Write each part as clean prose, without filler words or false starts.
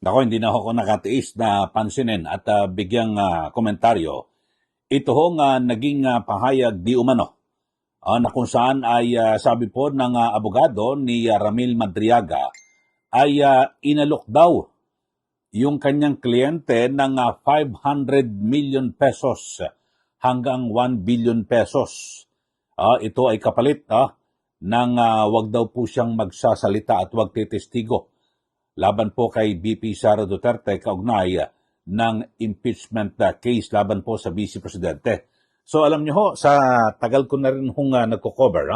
Nako, hindi na ako nakatiis na pansinin at bigyang komentaryo. Ito hong naging pahayag di umano na kung saan ay sabi po ng abogado ni Ramil Madriaga ay inalok daw yung kanyang kliyente ng 500 million pesos hanggang 1 billion pesos. Ito ay kapalit ng wag daw po siyang magsasalita at wag titestigo laban po kay BP Sara Duterte kaugnay ng impeachment case laban po sa Vice Presidente. So alam niyo ho, sa tagal ko na rin hong nagko-cover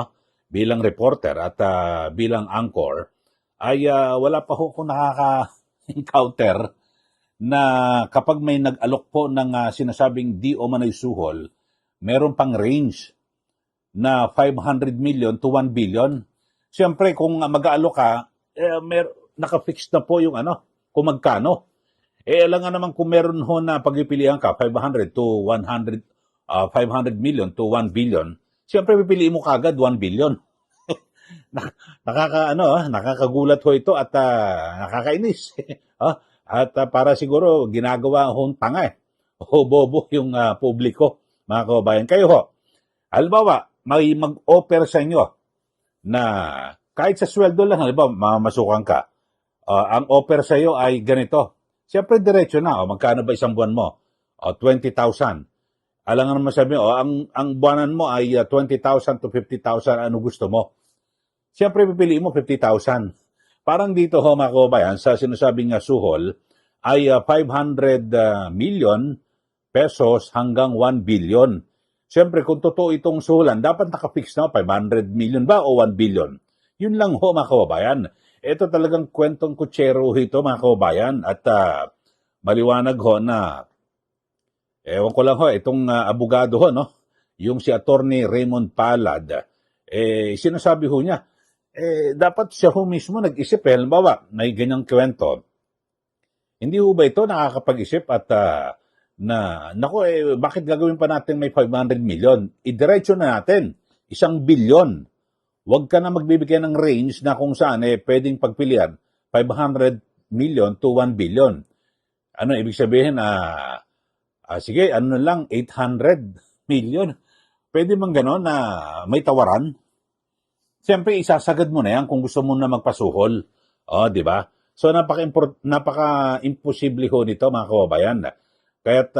bilang reporter at bilang anchor, ay wala pa ho akong nakaka-encounter na kapag may nag-alok po ng sinasabing di o manoy suhol, meron pang range na 500 million to 1 billion. Siyempre, kung mag-aalok ka, naka-fix na po yung kung magkano. Alam nga naman kung meron ho na pagpipilian ka, 500 to 100, 500 million to 1 billion, siyempre pipiliin mo kagad 1 billion. Nakakagulat ho ito at nakakainis. At para siguro ginagawa hong tanga o bobo yung publiko, mga kababayan. Kayo ho, halimbawa, may mag-offer sa inyo na kahit sa sweldo lang, halimbawa, mamasukan ka, ang offer sa iyo ay ganito. Siyempre, diretso na. Magkano ba isang buwan mo? 20,000. Alam nga naman sabi, ang buwanan mo ay 20,000 to 50,000. Ano gusto mo? Siyempre, pipiliin mo 50,000. Parang dito ho, mga kababayan, sa sinasabing suhol, ay 500 million pesos hanggang 1 billion. Siyempre, kung totoo itong suhulan, dapat nakafix na 500 million ba o 1 billion? Yun lang ho, mga kababayan. Ito talagang kwentong kutsero ito, mga kababayan. At maliwanag ho na, ewan ko lang ho, itong abogado ho, no? Yung si Attorney Raymond Palad, sinasabi ho niya, dapat siya ho mismo nag-isip. Halimbawa, may ganyang kwento. Hindi ho ba ito nakakapag-isip at bakit gagawin pa natin may 500 million? Idiretso na natin, 1 billion. Huwag ka na magbibigay ng range na kung saan pwedeng pagpilian 500 million to 1 billion. Ano ibig sabihin? Sige, lang, 800 million. Pwede bang gano'n na may tawaran? Siyempre, isasagad mo na yan kung gusto mo na magpasuhol. Di ba? So, napaka-imposible ho nito, mga kababayan. Kaya't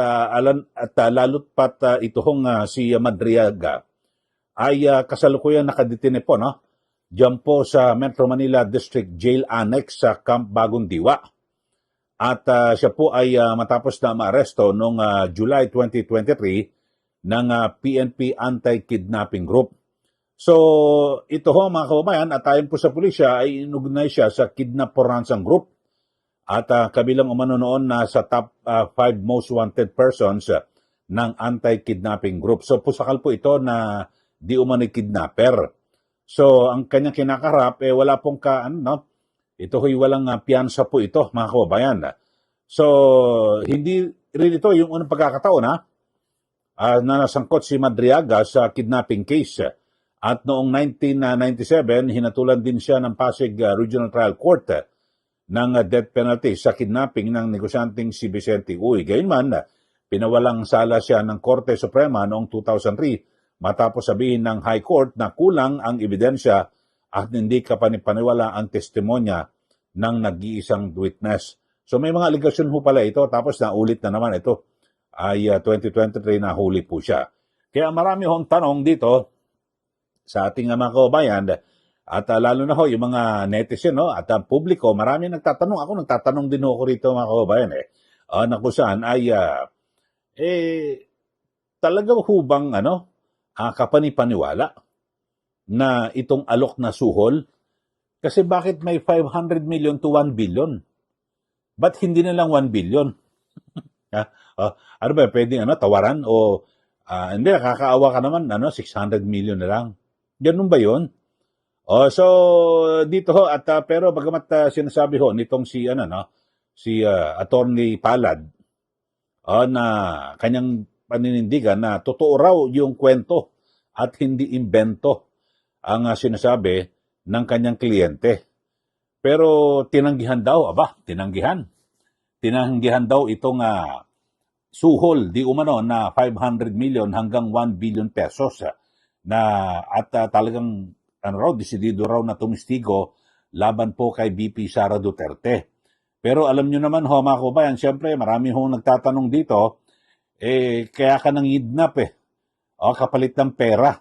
lalo't pat ito hong si Madriaga ay kasalukuyan nakadetine po, no? Diyan po sa Metro Manila District Jail Annex sa Camp Bagong Diwa. At siya po ay matapos na maaresto noong July 2023 ng PNP Anti-Kidnapping Group. So, ito ho, mga kababayan, at ayon po sa pulisya ay inugnay siya sa Kidnap for Ransom Group at kabilang umano noon na sa top 5 most wanted persons ng anti-kidnapping group. So, pusakal po ito na di umano'y kidnapper. So, ang kanyang kinakaharap, wala pong ito ho'y walang piyansa po ito, mga kababayan. So, hindi rin ito yung unang pagkakataon na nasangkot si Madriaga sa kidnapping case. At noong 1997, hinatulan din siya ng Pasig Regional Trial Court ng death penalty sa kidnapping ng negosyanteng si Vicente Uy. Gayunman, pinawalang sala siya ng Korte Suprema noong 2003 matapos sabihin ng High Court na kulang ang ebidensya at hindi kapani-paniwala ang testimonya ng nag-iisang witness. So may mga aligasyon ho pala ito, tapos naulit na naman ito ay 2023 na huli po siya. Kaya marami hong tanong dito sa ating mga kababayan at lalo na ho yung mga netizen at ang publiko, marami nagtatanong. Ako nagtatanong din ho ako rito, mga kababayan na kung saan ay talaga ho bang kapani-paniwala na itong alok na suhol? Kasi bakit may 500 million to 1 billion? Ba't hindi na lang 1 billion? Ano ba, pwedeng tawaran o hindi, nakakaawa ka naman, 600 million na lang. Ganun ba yun? So dito ho at pero bagamat sinasabi ho nitong si Attorney Palad na kanyang paninindigan na totoo raw yung kwento at hindi imbento ang sinasabi ng kanyang kliyente. Pero tinanggihan daw, tinanggihan tinanggihan daw itong suhol di umano na 500 million hanggang 1 billion pesos na at talagang desidido raw na tumistigo laban po kay VP Sara Duterte. Pero alam nyo naman ho mga kabayan, siyempre marami hong nagtatanong dito, kaya ka nang kidnap kapalit ng pera.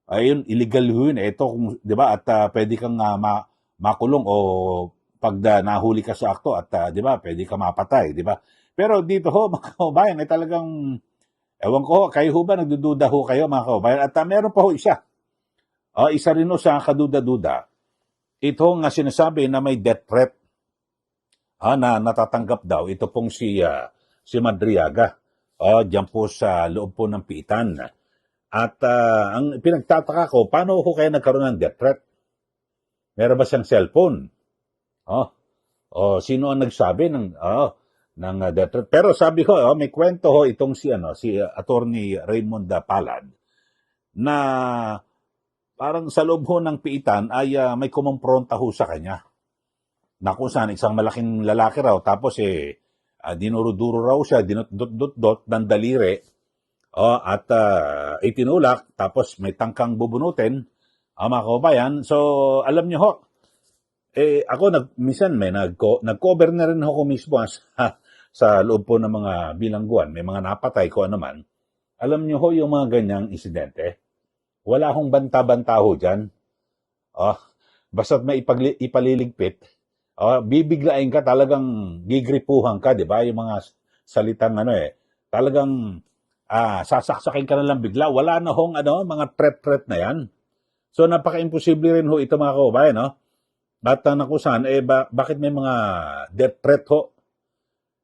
Ayun, illegal yun. Ito, di ba, at pwede kang makulong o pag nahuli ka sa akto at di ba, pwede ka mapatay, di ba? Pero dito ho, mga kabayan, ay talagang, ewan ko, kayo ho ba, nagdududa ho kayo, mga kabayan? At meron pa ho isa. Isa rin ho sa kaduda-duda. Ito nga sinasabi na may death threat na natatanggap daw. Ito pong si Madriaga. Diyan po sa loob po ng Piitan. At ang pinagtataka ko, paano ko kaya nagkaroon ng death threat? Meron ba siyang cellphone? Sino ang nagsabi ng death threat? Pero sabi ko, may kwento ho itong si Attorney Raymond Palad na parang sa loob ho ng Piitan ay may kumompronta ho sa kanya. Na kung saan isang malaking lalaki raw, tapos dinuruduro raw siya, dinut-dot-dot ng daliri, at itinulak, tapos may tangkang bubunutin, mga kabayan. So, alam niyo ho, ako minsan nag-cover na rin ako mismo sa loob po ng mga bilangguan, may mga napatay ko naman. Alam niyo ho, yung mga ganyang insidente, wala hong banta-banta ho dyan. Basta't may ipaliligpit, bibiglain ka, talagang gigripuhan ka, di ba? Yung mga salitang talagang sasaksakin ka na lang bigla. Wala na hong mga threat na yan. So, napaka-imposible rin ho ito, mga kabayan, no? At nakusan, bakit may mga death threat ho?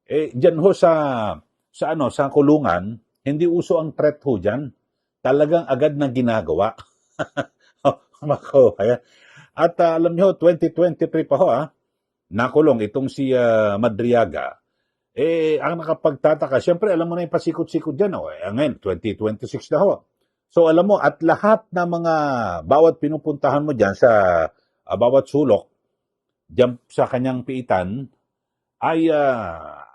Dyan ho sa kulungan, hindi uso ang threat ho dyan. Talagang agad na ginagawa. Mga kabayan. At alam nyo, 2023 pa ho, nakulong itong si Madriaga. Ang nakapagtataka, siyempre alam mo na yung pasikot-sikot dyan. Ngayon, 2026 na ho. So alam mo, at lahat ng mga bawat pinupuntahan mo dyan sa bawat sulok, dyan sa kanyang Piitan, ay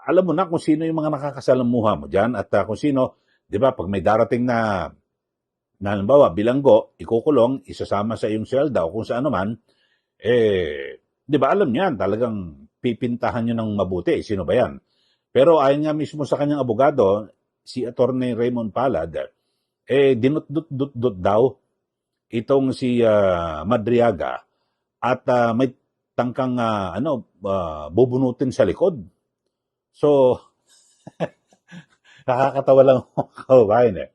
alam mo na kung sino yung mga nakakasalamuha mo dyan at kung sino, di ba, pag may darating na halimbawa, bilanggo, ikukulong, isasama sa iyong selda o kung saan naman, di ba alam niyan, talagang pipintahan niyo ng mabuti, sino ba yan? Pero ayon nga mismo sa kanyang abogado, si Attorney Raymond Palad, dinut-dut-dut daw itong si Madriaga at may tangkang bubunutin sa likod. So, nakakatawa lang kabayan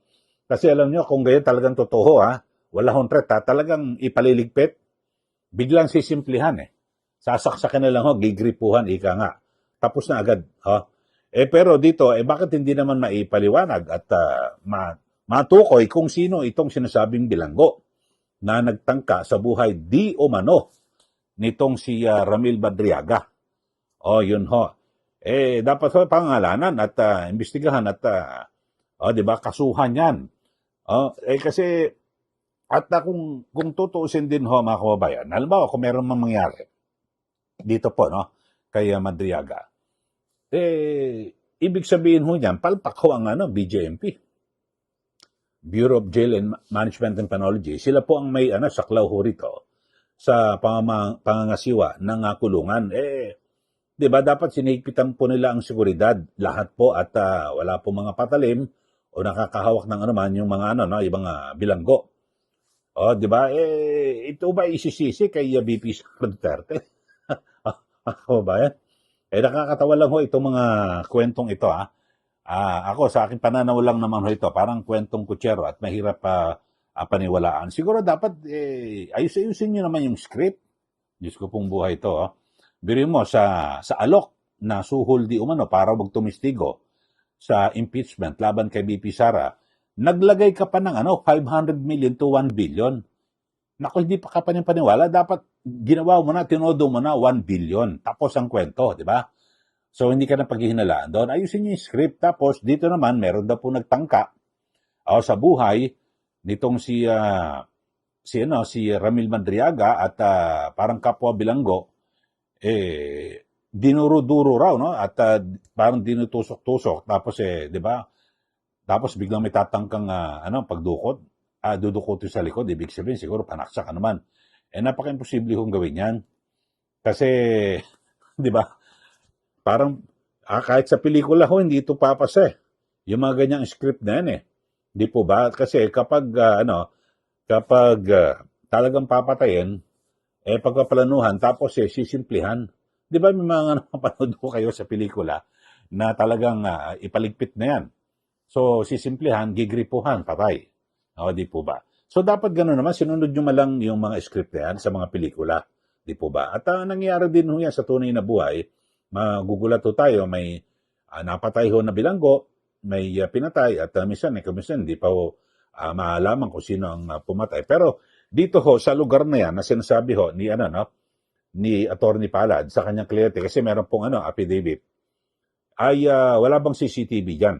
Kasi alam nyo, kung ganyan talagang totoo wala hong threat talagang ipaliligpit, biglang sisimplihan Sasaksakan na lang gigripuhan, ika nga. Tapos na agad. Pero dito, bakit hindi naman maipaliwanag at matukoy kung sino itong sinasabing bilanggo na nagtangka sa buhay di umano nitong si Ramil Madriaga. Yun ho. Dapat ho pangalanan at imbestigahan at di ba, kasuhan yan. Kasi at kung tutuusin din ho mga kababayan, halimbawa kung meron mang mangyari dito po kay Madriaga, ibig sabihin ho niyan, palpak ho ang BJMP, Bureau of Jail and Management and Penology. Sila po ang may saklaw ho rito sa pangangasiwa ng kulungan. Di ba dapat sinigpitan po nila ang seguridad lahat po at wala po mga patalim o nakakahawak ng yung mga ibang bilanggo. Di ba? Ito ba isisisi kay VP Duterte? Ako ba yan? Nakakatawa lang ho itong mga kwentong ito ako sa akin pananaw lang naman ho ito, parang kwentong kutsero at mahirap paniwalaan. Siguro dapat ayusin nyo naman yung script. Diyos ko pong buhay ito. Biruin mo sa alok na suhol di umano para magtumistigo sa impeachment laban kay VP Sara, naglagay ka pa ng 500 million to 1 billion. Naku, hindi pa ka pa paniwala. Dapat ginawa mo na, tinodo mo na 1 billion. Tapos ang kwento, di ba? So, hindi ka na paghihinalaan doon. Ayusin niyo yung script. Tapos, dito naman, meron daw po nagtangka sa buhay nitong si Ramil Madriaga at parang kapwa bilanggo, dinuro-duro raw, no? At parang dinutusok-tusok. Tapos, 'di ba? Tapos biglang may tatangkang pagdukot. Dudukotin sa likod. Ibig sabihin, siguro panaksak ka naman. Napaka-imposible kong gawin yan. Kasi, di ba? Parang, kahit sa pelikula ho, hindi ito papasa eh. Yung mga ganyang script na yan eh. Di po ba? Kasi kapag talagang papatayin, pagpaplanuhan, tapos sisimplihan. Di ba may mga napanood ko kayo sa pelikula na talagang ipaligpit na yan. So, sisimplihan, gigripuhan, patay. O, di po ba? So, dapat gano'n naman, sinunod nyo malang yung mga script na yan sa mga pelikula. Di po ba? At nangyayari din ho yan sa tunay na buhay. Magugulat ho tayo, may napatay ho na bilanggo, may pinatay, at minsan hindi pa ho maalaman kung sino ang pumatay. Pero dito ho, sa lugar na yan, na sinasabi ho ni, ni Atty. Palad sa kanyang kliyente, kasi meron pong affidavit, ay wala bang CCTV dyan?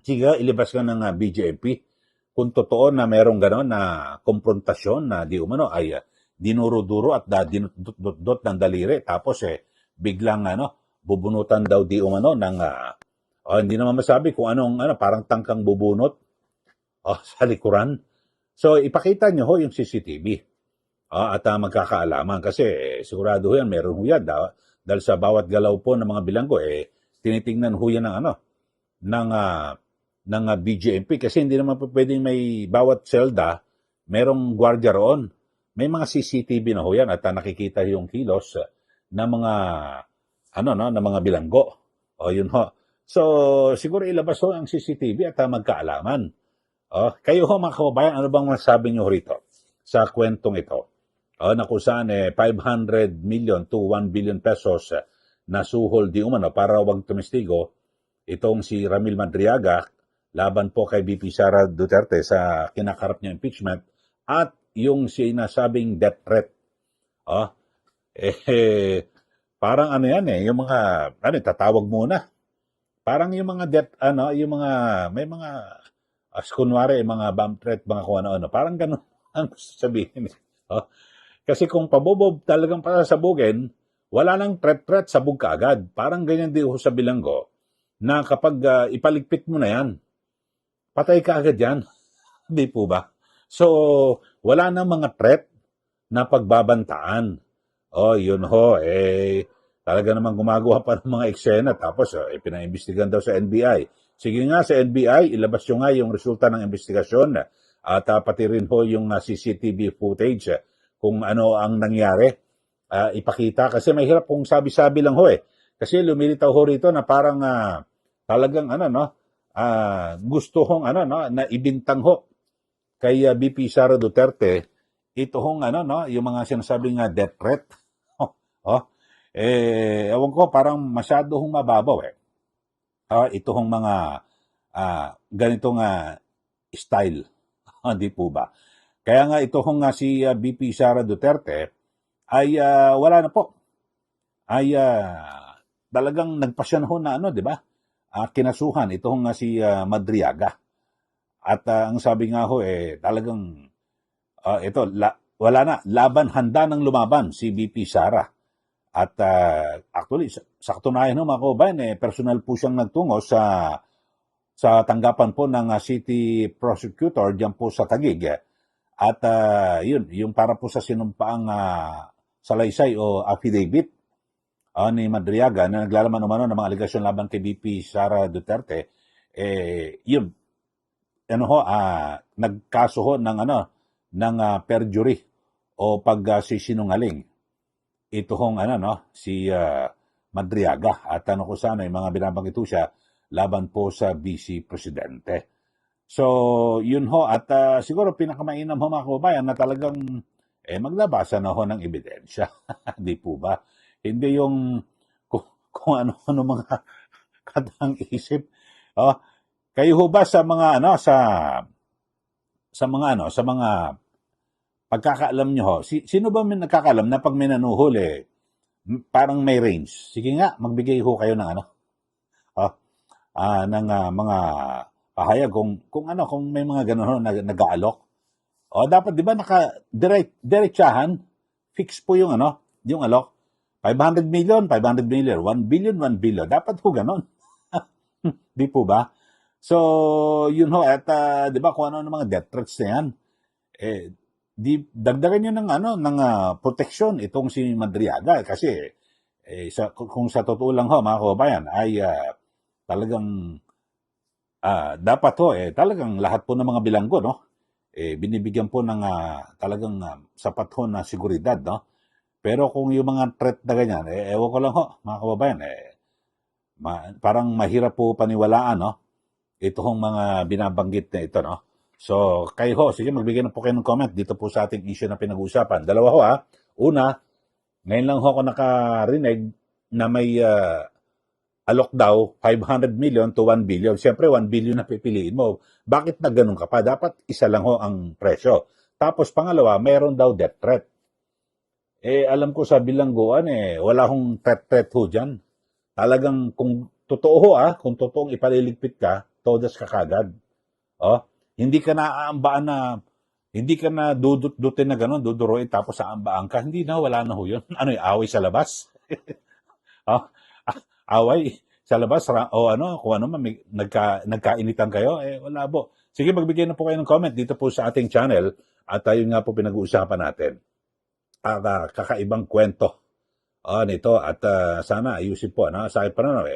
Sige, ilabas ka ng BJMP. Kung totoo na merong gano'n na komprontasyon na di umano ay dinuro-duro at dinut-dot ng daliri, tapos biglang bubunutan daw di umano ng hindi naman masabi kung anong parang tangkang bubunot sa likuran. So ipakita nyo ho yung CCTV at magkakaalaman kasi sigurado ho yan, meron ho yan dahil sa bawat galaw po ng mga bilanggo tinitingnan ho yan ng BJMP kasi hindi naman po pwedeng may bawat selda merong gwardiya roon. May mga CCTV na ho yan at nakikita yung kilos ng mga ng mga bilanggo. O yun ho. So siguro ilabas ho ang CCTV at magkaalaman. Kayo ho mga kababayan, ano bang masabi nyo rito sa kwentong ito? Na kung saan 500 million to 1 billion pesos na suhol di umano para wag tumistigo itong si Ramil Madriaga laban po kay VP Sara Duterte sa kinakarap niya impeachment at yung sinasabing death threat. Parang yan yung mga tatawag muna. Parang yung mga death yung mga may mga kunwari mga bomb threat, mga kung ano-ano. Parang ganun ang sabihin. Kasi kung pabobob talagang pasasabugin, wala nang threat sabog ka agad. Parang ganyan din sa bilanggo na kapag ipaligpit mo na yan, patay ka agad yan. Hindi po ba? So, wala nang mga threat na pagbabantaan. Yun ho, talaga naman gumagawa pa ng mga eksena tapos pinaimbestigan daw sa NBI. Sige nga sa NBI, ilabas nyo nga yung resulta ng investigasyon at pati rin ho yung CCTV footage kung ano ang nangyari. Ipakita kasi mahirap kung sabi-sabi lang ho Kasi lumilitaw ho rito na parang talagang gusto hong na ibintang ho kay VP Sara Duterte ito hong yung mga sinasabing death threat. Ewan ko parang masyado hong mababaw ito hong mga ganitong style. Hindi po ba? Kaya nga ito hong si VP Sara Duterte ay wala na po. Ay talagang nagpasya na ho na di ba? Kinasuhan itong si Madriaga. At ang sabi nga ho talagang wala na, laban, handa ng lumaban si VP Sara. At actually, sa katunayan mga kababayan, personal po siyang nagtungo sa tanggapan po ng city prosecutor diyan po sa Taguig. At yun, yung para po sa sinumpaang salaysay o affidavit ni Madriaga na naglalaman umano ng mga aligasyon laban kay VP Sara Duterte, yun, nagkaso ho ng perjury o pagsisinungaling. Ito hong si Madriaga at kung saan yung mga binabanggit siya laban po sa Vice Presidente. So, yun ho at siguro pinakamainam ho mga kababayan na talagang maglabasa na ho ng ebidensya. Di po ba? Hindi yung kung ano-ano mga katang isip. Kayo ho ba sa mga sa mga pagkakaalam nyo ho, sino ba may nagkakaalam na pag may nanuhuli, parang may range? Sige nga, magbigay ho kayo ng ng mga pahayag kung may mga gano'n na nag-aalok. Dapat 'di ba diretsahan, fix po yung yung alok. 500 million, 500 million, 1 billion, 1 billion. Dapat ho ganon. Di po ba? So, yun ho, at di ba kung ano ng mga death threats na yan, dagdagan nyo ng proteksyon itong si Madriaga. Kasi, kung sa totoo lang ho, mga kababayan, ay talagang, dapat ho, talagang lahat po ng mga bilanggo, no? Binibigyan po ng talagang sapat ho na seguridad, no? Pero kung yung mga threat na ganyan, ewan ko lang ho, mga kababayan, parang mahirap po paniwalaan, no? Ito hong mga binabanggit na ito, no? So, kayo ho, sige, magbigay na po kayo ng comment dito po sa ating issue na pinag-uusapan. Dalawa ho, Una, ngayon lang ho ako nakarinig na may alok daw 500 million to 1 billion. Siyempre, 1 billion na pipiliin mo. Bakit na ganun ka pa? Dapat isa lang ho ang presyo. Tapos, pangalawa, mayroon daw death threat. Alam ko sa bilangguan, wala hong threat ho dyan. Talagang kung totoo ho, kung totoong ipaliligpit ka, todas ka kagad. Hindi ka na aambaan na, hindi ka na dudut-dutin na gano'n, duduruin tapos aambaan ka. Hindi na, wala na ho yun. Ano yung away sa labas? Away sa labas, kung ano man, nagkainitan kayo, wala po. Sige, magbigay na po kayo ng comment dito po sa ating channel at ayun nga po pinag-uusapan natin. Kakaibang kwento nito at sana ayusin po. Sa akin pa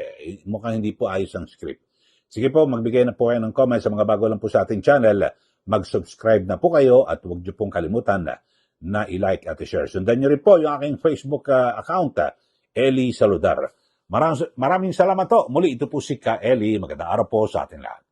mukhang hindi po ayos ang script. Sige po, magbigay na po kayo ng comment sa mga bago lang po sa ating channel. Mag-subscribe na po kayo at huwag niyo pong kalimutan na i-like at i-share. Sundan niyo rin po yung aking Facebook account, Eli Saludar. Maraming salamat po. Muli, ito po si Ka Eli. Magandang araw po sa ating lahat.